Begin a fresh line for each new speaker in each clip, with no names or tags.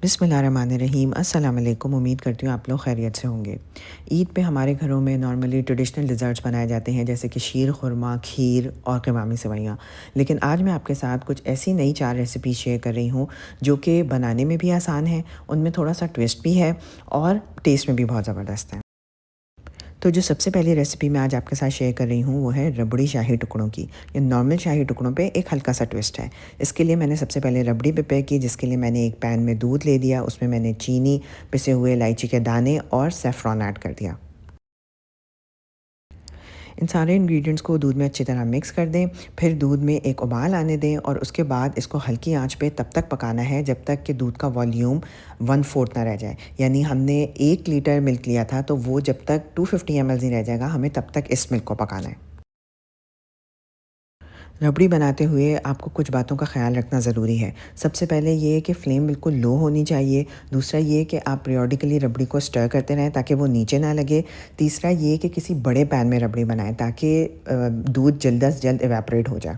बिस्मिल्लाहिर्रहमानिर्रहीम। अस्सलाम वालेकुम। उम्मीद करती हूँ आप लोग खैरियत से होंगे। ईद पे हमारे घरों में नॉर्मली ट्रेडिशनल डिज़र्ट्स बनाए जाते हैं जैसे कि शीर खुरमा, खीर और क़वामी सेवइयाँ। लेकिन आज मैं आपके साथ कुछ ऐसी नई 4 रेसिपी शेयर कर रही हूँ जो कि बनाने में भी आसान है, उनमें थोड़ा-सा ट्विस्ट भी है और टेस्ट में भी बहुत ज़बरदस्त है। तो जो सबसे पहली रेसिपी मैं आज आपके साथ शेयर कर रही हूँ वो है रबड़ी शाही टुकड़ों की। ये नॉर्मल शाही टुकड़ों पे एक हल्का सा ट्विस्ट है। इसके लिए मैंने सबसे पहले रबड़ी प्रिपेयर की, जिसके लिए मैंने एक पैन में दूध ले लिया, उसमें मैंने चीनी, पिसे हुए इलायची के दाने और सैफ़रॉन ऐड कर दिया। इन सारे इंग्रेडिएंट्स को दूध में अच्छी तरह मिक्स कर दें। फिर दूध में एक उबाल आने दें और उसके बाद इसको हल्की आंच पे तब तक पकाना है जब तक कि दूध का वॉल्यूम 1/4 ना रह जाए। यानी हमने 1 लीटर मिल्क लिया था तो वो जब तक 250 ml नहीं रह जाएगा, हमें तब तक इस मिल्क को पकाना है। रबड़ी बनाते हुए आपको कुछ बातों का ख़्याल रखना ज़रूरी है। सबसे पहले ये है कि फ्लेम बिल्कुल लो होनी चाहिए। दूसरा ये कि आप पीरियडिकली रबड़ी को स्टर करते रहें ताकि वो नीचे ना लगे। तीसरा ये कि किसी बड़े पैन में रबड़ी बनाएँ ताकि दूध जल्द से जल्द इवेपोरेट हो जाए।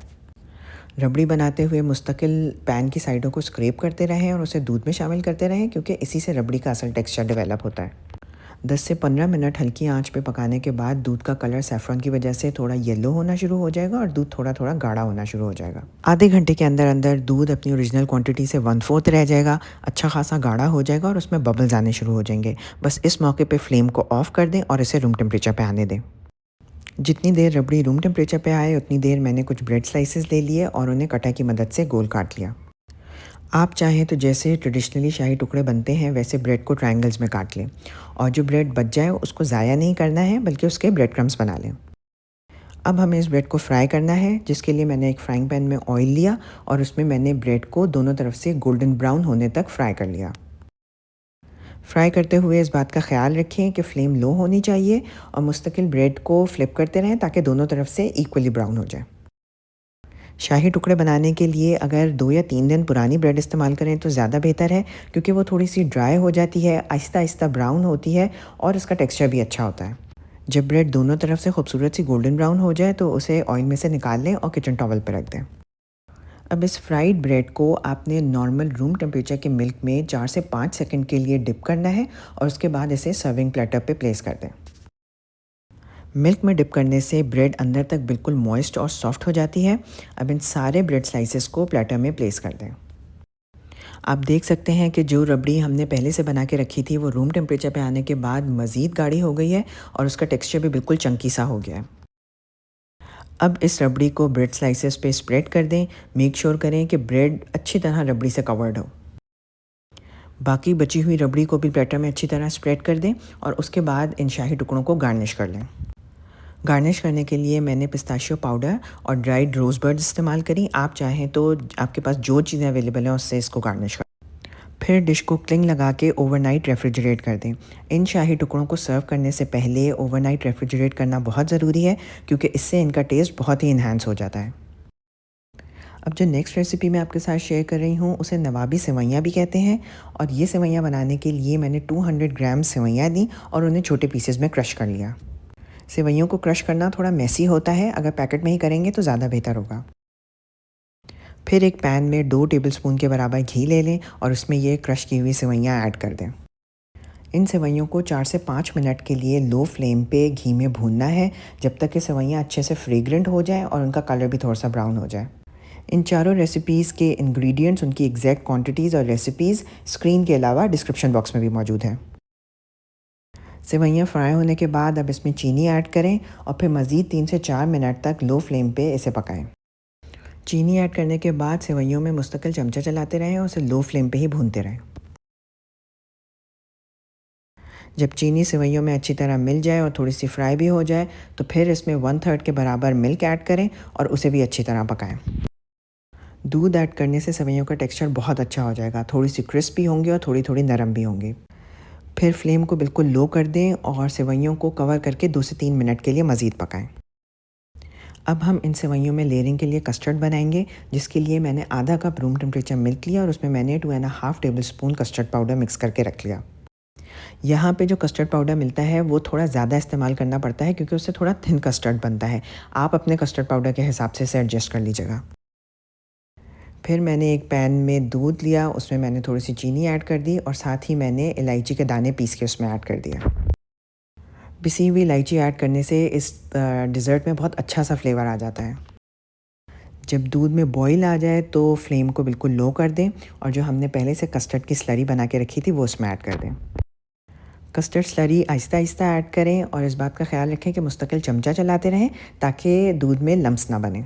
रबड़ी बनाते हुए मुस्तकिल पैन की साइडों को स्क्रैप करते रहें और उसे दूध में शामिल करते रहें, क्योंकि इसी से रबड़ी का असल टेक्सचर डेवलप होता है। 10 से 15 मिनट हल्की आंच पे पकाने के बाद दूध का कलर सैफ़रॉन की वजह से थोड़ा येलो होना शुरू हो जाएगा और दूध थोड़ा-थोड़ा गाढ़ा होना शुरू हो जाएगा। आधे घंटे के अंदर-अंदर दूध अपनी ओरिजिनल क्वांटिटी से 1/4 रह जाएगा, अच्छा खासा गाढ़ा हो जाएगा और उसमें बबल्स आने शुरू हो जाएंगे। बस इस मौके पे फ्लेम को ऑफ कर दें और इसे रूम टेम्परेचर पे आने दें। जितनी देर रबड़ी रूम टेम्परेचर पे आए उतनी देर मैंने कुछ ब्रेड स्लाइसेस ले लिए और उन्हें कटर की मदद से गोल काट लिया। आप चाहें तो जैसे ट्रेडिशनली शाही टुकड़े बनते हैं वैसे ब्रेड को ट्रायंगल्स में काट लें और जो ब्रेड बच जाए उसको ज़ाया नहीं करना है, बल्कि उसके ब्रेड क्रम्स बना लें। अब हमें इस ब्रेड को फ्राई करना है, जिसके लिए मैंने एक फ्राइंग पैन में ऑयल लिया और उसमें मैंने ब्रेड को दोनों तरफ से गोल्डन ब्राउन होने तक फ्राई कर लिया। फ्राई करते हुए इस बात का ख्याल रखें कि फ़्लेम लो होनी चाहिए और मुस्तकिल ब्रेड को फ्लिप करते रहें ताकि दोनों तरफ से इक्वली ब्राउन हो जाए। शाही टुकड़े बनाने के लिए अगर 2 या 3 दिन पुरानी ब्रेड इस्तेमाल करें तो ज़्यादा बेहतर है, क्योंकि वो थोड़ी-सी ड्राई हो जाती है, आहिस्ता-आहिस्ता ब्राउन होती है और इसका टेक्सचर भी अच्छा होता है। जब ब्रेड दोनों तरफ से खूबसूरत सी गोल्डन ब्राउन हो जाए तो उसे ऑयल में से निकाल लें और किचन टॉवल पर रख दें। अब इस फ्राइड ब्रेड को आपने नॉर्मल रूम टेम्परेचर के मिल्क में 4 से 5 सेकंड के लिए डिप करना है और उसके बाद इसे सर्विंग प्लेटर पे प्लेस कर दें। मिल्क में डिप करने से ब्रेड अंदर तक बिल्कुल मॉइस्ट और सॉफ्ट हो जाती है। अब इन सारे ब्रेड स्लाइसेस को प्लेटर में प्लेस कर दें। आप देख सकते हैं कि जो रबड़ी हमने पहले से बना के रखी थी वो रूम टेम्परेचर पे आने के बाद मज़ीद गाढ़ी हो गई है और उसका टेक्सचर भी बिल्कुल चंकी सा हो गया है। अब इस रबड़ी को ब्रेड स्लाइसेस पे स्प्रेड कर दें। मेक श्योर करें कि ब्रेड अच्छी तरह रबड़ी से कवर्ड हो। बाकी बची हुई रबड़ी को भी प्लेटर में अच्छी तरह स्प्रेड कर दें और उसके बाद इन शाही टुकड़ों को गार्निश कर लें। गार्निश करने के लिए मैंने पिस्ताशियो पाउडर और ड्राइड रोज़ बर्ड्स इस्तेमाल करी। आप चाहें तो आपके पास जो चीज़ें अवेलेबल हैं उससे इसको गार्निश कर। फिर डिश को क्लिंग लगा के ओवरनाइट रेफ्रिजरेट कर दें। इन शाही टुकड़ों को सर्व करने से पहले ओवरनाइट रेफ्रिजरेट करना बहुत ज़रूरी है, क्योंकि इससे इनका टेस्ट बहुत ही इन्हांस हो जाता है। अब जो नेक्स्ट रेसिपी मैं आपके साथ शेयर कर रही हूँ उसे नवाबी सेवइयाँ भी कहते हैं और ये सेवइयाँ बनाने के लिए मैंने 200 ग्राम सेवइयाँ ली और उन्हें छोटे पीसेस में क्रश कर लिया। सेवइयों को क्रश करना थोड़ा मेसी होता है, अगर पैकेट में ही करेंगे तो ज़्यादा बेहतर होगा। फिर एक पैन में 2 टेबलस्पून के बराबर घी ले लें और उसमें ये क्रश की हुई सेवइयाँ ऐड कर दें। इन सेवइयों को 4 से 5 मिनट के लिए लो फ्लेम पे घी में भूनना है, जब तक कि सेवइयाँ अच्छे से फ्रेग्रेंट हो जाएं और उनका कलर भी थोड़ा सा ब्राउन हो जाए। इन चारों रेसिपीज़ के इंग्रेडिएंट्स, उनकी एग्जैक्ट क्वांटिटीज़ और रेसिपीज़ स्क्रीन के अलावा डिस्क्रिप्शन बॉक्स में भी मौजूद हैं। सेवइयाँ फ्राई होने के बाद अब इसमें चीनी ऐड करें और फिर मज़ीद 3 से 4 मिनट तक लो फ्लेम पे इसे पकाएं। चीनी ऐड करने के बाद सेवइयों में मुस्तकिल चमचा चलाते रहें और उसे लो फ्लेम पे ही भूनते रहें। जब चीनी सेवइयों में अच्छी तरह मिल जाए और थोड़ी सी फ्राई भी हो जाए तो फिर इसमें 1/3 के बराबर मिल्क ऐड करें और उसे भी अच्छी तरह पकाएं। दूध ऐड करने से सेवइयों का टेक्सचर बहुत अच्छा हो जाएगा, थोड़ी सी क्रिस्पी होंगी और थोड़ी थोड़ी नरम भी होंगी। फिर फ्लेम को बिल्कुल लो कर दें और सेवइयों को कवर करके 2 से 3 मिनट के लिए मज़ीद पकाएं। अब हम इन सेवइयों में लेयरिंग के लिए कस्टर्ड बनाएंगे, जिसके लिए मैंने आधा कप रूम टेम्परेचर मिल्क लिया और उसमें मैंने 2.5 टेबलस्पून कस्टर्ड पाउडर मिक्स करके रख लिया। यहाँ पे जो कस्टर्ड पाउडर मिलता है वो थोड़ा ज़्यादा इस्तेमाल करना पड़ता है, क्योंकि उससे थोड़ा थिन कस्टर्ड बनता है। आप अपने कस्टर्ड पाउडर के हिसाब से इसे एडजस्ट कर लीजिएगा। फिर मैंने एक पैन में दूध लिया, उसमें मैंने थोड़ी सी चीनी ऐड कर दी और साथ ही मैंने इलायची के दाने पीस के उसमें ऐड कर दिया। पिसी हुई इलायची ऐड करने से इस डिज़र्ट में बहुत अच्छा सा फ्लेवर आ जाता है। जब दूध में बॉईल आ जाए तो फ्लेम को बिल्कुल लो कर दें और जो हमने पहले से कस्टर्ड की स्लरी बना के रखी थी वो उसमें ऐड कर दें। Custard slurry Aahista Aahista add करें और इस बात का ख्याल रखें कि मुस्तकिल चमचा चलाते रहें ताकि दूध में लम्स ना बने।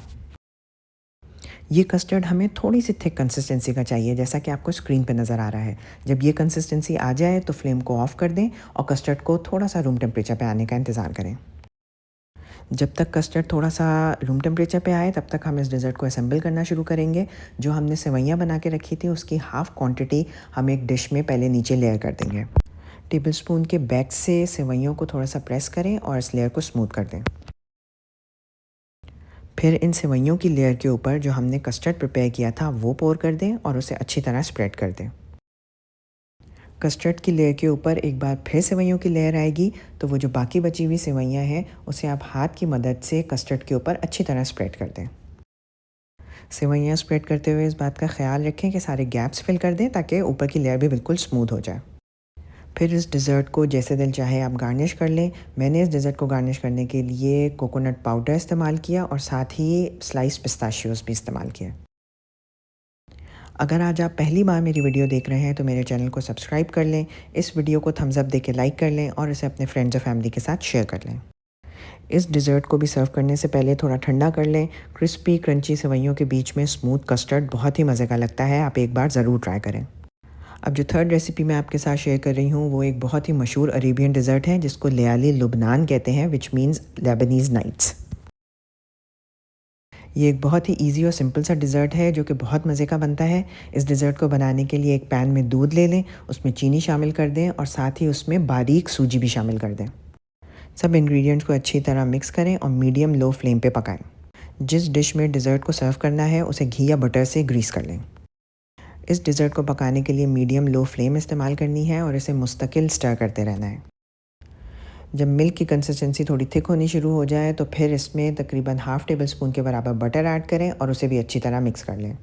ये कस्टर्ड हमें थोड़ी सी थिक कंसिस्टेंसी का चाहिए, जैसा कि आपको स्क्रीन पे नज़र आ रहा है। जब ये कंसिस्टेंसी आ जाए तो फ्लेम को ऑफ़ कर दें और कस्टर्ड को थोड़ा सा रूम टेम्परेचर पे आने का इंतज़ार करें। जब तक कस्टर्ड थोड़ा सा रूम टेम्परेचर पे आए तब तक हम इस डेज़र्ट को असेंबल करना शुरू करेंगे। जो हमने सेवइयाँ बना के रखी थी उसकी हाफ़ क्वांटिटी हम एक डिश में पहले नीचे लेयर कर देंगे। टेबलस्पून के बैक से सेवइयों को थोड़ा सा प्रेस करें और इस लेयर को स्मूथ कर दें। फिर इन सेवइयों की लेयर के ऊपर जो हमने कस्टर्ड प्रिपेयर किया था वो पोर कर दें और उसे अच्छी तरह स्प्रेड कर दें। कस्टर्ड की लेयर के ऊपर एक बार फिर सेवइयों की लेयर आएगी तो वो जो बाकी बची हुई सेवइयाँ हैं उसे आप हाथ की मदद से कस्टर्ड के ऊपर अच्छी तरह स्प्रेड कर दें। सेवइयाँ स्प्रेड करते हुए इस बात का ख्याल रखें कि सारे गैप्स फिल कर दें ताकि ऊपर की लेयर भी बिल्कुल स्मूथ हो जाए। फिर इस डिज़र्ट को जैसे दिल चाहे आप गार्निश कर लें। मैंने इस डिज़र्ट को गार्निश करने के लिए कोकोनट पाउडर इस्तेमाल किया और साथ ही स्लाइस पिस्ताशियोज़ भी इस्तेमाल किए। अगर आज आप पहली बार मेरी वीडियो देख रहे हैं तो मेरे चैनल को सब्सक्राइब कर लें, इस वीडियो को थम्स अप देके लाइक कर लें और इसे अपने फ्रेंड्स और फैमिली के साथ शेयर कर लें। इस डिज़र्ट को भी सर्व करने से पहले थोड़ा ठंडा कर लें। क्रिस्पी क्रंची सेवइयों के बीच में स्मूथ कस्टर्ड बहुत ही मज़े का लगता है, आप एक बार ज़रूर ट्राई करें। अब जो थर्ड रेसिपी मैं आपके साथ शेयर कर रही हूँ वो एक बहुत ही मशहूर अरेबियन डिज़र्ट है जिसको लयाली लुबनान कहते हैं, विच मीन्स लेबनीज़ नाइट्स। ये एक बहुत ही इजी और सिंपल सा डिज़र्ट है जो कि बहुत मज़े का बनता है। इस डिज़र्ट को बनाने के लिए एक पैन में दूध ले लें, उसमें चीनी शामिल कर दें और साथ ही उसमें बारीक सूजी भी शामिल कर दें। सब इंग्रेडिएंट्स को अच्छी तरह मिक्स करें और मीडियम लो फ्लेम पे पकाएं। जिस डिश में डिज़र्ट को सर्व करना है उसे घी या बटर से ग्रीस कर लें। इस डिज़र्ट को पकाने के लिए मीडियम लो फ्लेम इस्तेमाल करनी है और इसे मुस्तकिल स्टर करते रहना है। जब मिल्क की कंसिस्टेंसी थोड़ी थिक होनी शुरू हो जाए तो फिर इसमें तकरीबन हाफ़ टेबल स्पून के बराबर बटर ऐड करें और उसे भी अच्छी तरह मिक्स कर लें।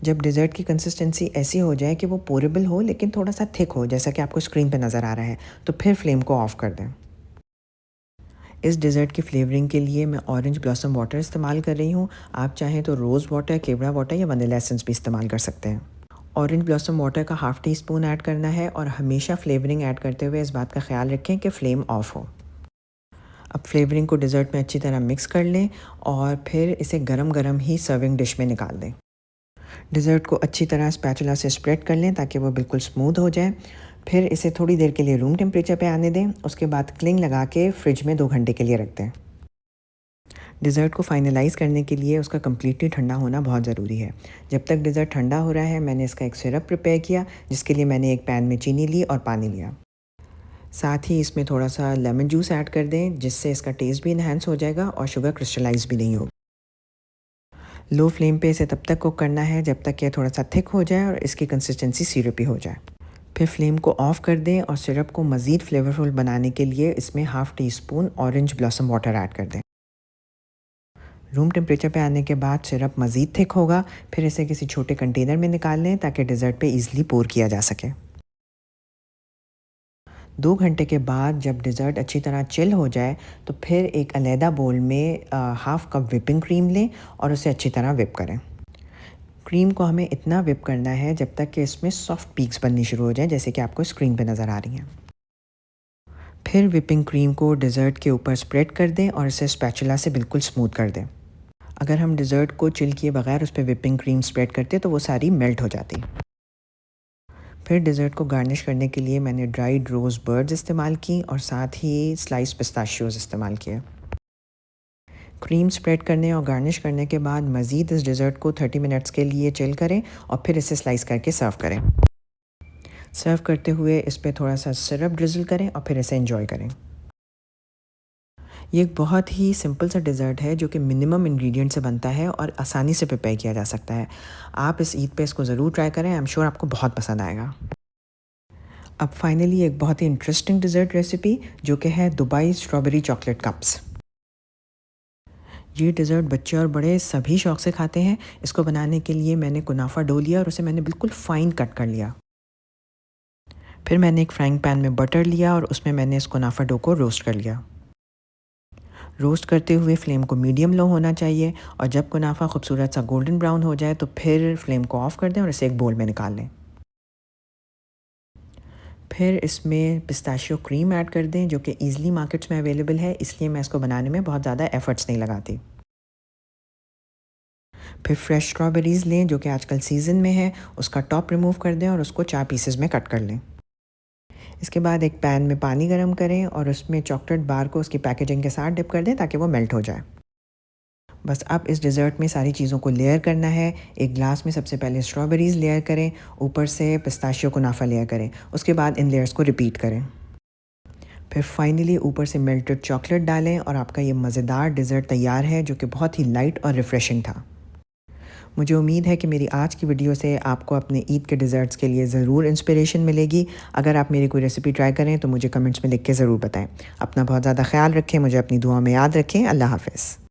जब डिज़र्ट की कंसिस्टेंसी ऐसी हो जाए कि वो पोरेबल हो लेकिन थोड़ा सा थिक हो, जैसा कि आपको स्क्रीन पे नज़र आ रहा है, तो फिर फ्लेम को ऑफ़ कर दें। इस डिज़र्ट की फ्लेवरिंग के लिए मैं ऑरेंज ब्लॉसम वाटर इस्तेमाल कर रही हूँ। आप चाहें तो रोज़ वाटर, केवड़ा वाटर या वनीला एसेंस भी इस्तेमाल कर सकते हैं। ऑरेंज ब्लॉसम वाटर का हाफ़ टी स्पून ऐड करना है और हमेशा फ्लेवरिंग ऐड करते हुए इस बात का ख्याल रखें कि फ़्लेम ऑफ़ हो। अब फ्लेवरिंग को डिज़र्ट में अच्छी तरह मिक्स कर लें और फिर इसे गरम गरम ही सर्विंग डिश में निकाल दें। डिज़र्ट को अच्छी तरह स्पैचुला से स्प्रेड कर लें ताकि वो बिल्कुल स्मूथ हो जाए। फिर इसे थोड़ी देर के लिए रूम टेम्परेचर पे आने दें, उसके बाद क्लिंग लगा के फ्रिज में 2 घंटे के लिए रख दें। डिज़र्ट को फाइनलाइज़ करने के लिए उसका कम्प्लीटली ठंडा होना बहुत ज़रूरी है। जब तक डिज़र्ट ठंडा हो रहा है मैंने इसका एक सिरप प्रिपेयर किया जिसके लिए मैंने एक पैन में चीनी ली और पानी लिया। साथ ही इसमें थोड़ा सा लेमन जूस ऐड कर दें जिससे इसका टेस्ट भी इन्हांस हो जाएगा और शुगर क्रिस्टलाइज भी नहीं होगी। लो फ्लेम पे इसे तब तक कुक करना है जब तक यह थोड़ा सा थिक हो जाए और इसकी कंसिस्टेंसी सिरपी हो जाए। फिर फ्लेम को ऑफ़ कर दें और सिरप को मज़ीद फ्लेवरफुल बनाने के लिए इसमें half tea spoon orange blossom water add कर दें। रूम टेम्परेचर पे आने के बाद सिरप मज़ीद थिक होगा। फिर इसे किसी छोटे कंटेनर में निकाल लें ताकि डिज़र्ट पे ईज़िली पोर किया जा सके। 2 घंटे के बाद जब डिज़र्ट अच्छी तरह चिल हो जाए तो फिर एक अलहदा बोल में हाफ़ कप व्हिपिंग क्रीम लें और उसे अच्छी तरह व्हिप करें। क्रीम को हमें इतना व्हिप करना है जब तक कि इसमें सॉफ्ट पीक्स बननी शुरू हो जाए, जैसे कि आपको स्क्रीन पे नज़र आ रही हैं। फिर व्हिपिंग क्रीम को डिज़र्ट के ऊपर स्प्रेड कर दें और इसे स्पैचुला से बिल्कुल स्मूथ कर दें। अगर हम डिज़र्ट को चिल किए बगैर उस पे व्हिपिंग क्रीम स्प्रेड करते तो वो सारी मेल्ट हो जाती। फिर डिज़र्ट को गार्निश करने के लिए मैंने ड्राइड रोज़ बर्ड्स इस्तेमाल की और साथ ही स्लाइस पिस्ताशियोज़ इस्तेमाल किए। क्रीम स्प्रेड करने और गार्निश करने के बाद मज़ीद इस डिज़र्ट को 30 मिनट्स के लिए चिल करें और फिर इसे स्लाइस करके सर्व करें। सर्व करते हुए इस पे थोड़ा सा सिरप ड्रिज़ल करें और फिर इसे एंजॉय करें। ये एक बहुत ही सिंपल सा डिज़र्ट है जो कि मिनिमम इंग्रेडिएंट से बनता है और आसानी से प्रिपेयर किया जा सकता है। आप इस ईद पे इसको ज़रूर ट्राई करें, आई एम श्योर आपको बहुत पसंद आएगा। अब फाइनली एक बहुत ही इंटरेस्टिंग डिज़र्ट रेसिपी जो कि है दुबई स्ट्रॉबेरी चॉकलेट कप्स। ये डिज़र्ट बच्चे और बड़े सभी शौक़ से खाते हैं। इसको बनाने के लिए मैंने कुनाफा डो लिया और उसे मैंने बिल्कुल फ़ाइन कट कर लिया। फिर मैंने एक फ्राइंग पैन में बटर लिया और उसमें मैंने इस कुनाफा डो को रोस्ट कर लिया। रोस्ट करते हुए फ्लेम को मीडियम लो होना चाहिए और जब कुनाफा खूबसूरत सा गोल्डन ब्राउन हो जाए तो फिर फ्लेम को ऑफ़ कर दें और इसे एक बोल में निकाल लें। फिर इसमें पिस्ताशियो क्रीम ऐड कर दें जो कि ईज़िली मार्केट्स में अवेलेबल है, इसलिए मैं इसको बनाने में बहुत ज़्यादा एफ़र्ट्स नहीं लगाती। फिर फ्रेश स्ट्रॉबेरीज़ लें जो कि आजकल सीज़न में है, उसका टॉप रिमूव कर दें और उसको 4 पीसेस में कट कर लें। इसके बाद एक पैन में पानी गरम करें और उसमें चॉकलेट बार को उसकी पैकेजिंग के साथ डिप कर दें ताकि वो मेल्ट हो जाए। बस अब इस डिज़र्ट में सारी चीज़ों को लेयर करना है। एक ग्लास में सबसे पहले स्ट्रॉबेरीज़ लेयर करें, ऊपर से पिस्ताशियो कुनाफा लेयर करें, उसके बाद इन लेयर्स को रिपीट करें। फिर फाइनली ऊपर से मेल्टेड चॉकलेट डालें और आपका ये मज़ेदार डिज़र्ट तैयार है जो कि बहुत ही लाइट और रिफ़्रेशिंग था। मुझे उम्मीद है कि मेरी आज की वीडियो से आपको अपने ईद के डिज़र्ट्स के लिए ज़रूर इंस्पिरेशन मिलेगी। अगर आप मेरी कोई रेसिपी ट्राई करें तो मुझे कमेंट्स में लिख के ज़रूर बताएं। अपना बहुत ज़्यादा ख़्याल रखें, मुझे अपनी दुआ में याद रखें। अल्लाह हाफ़िज़।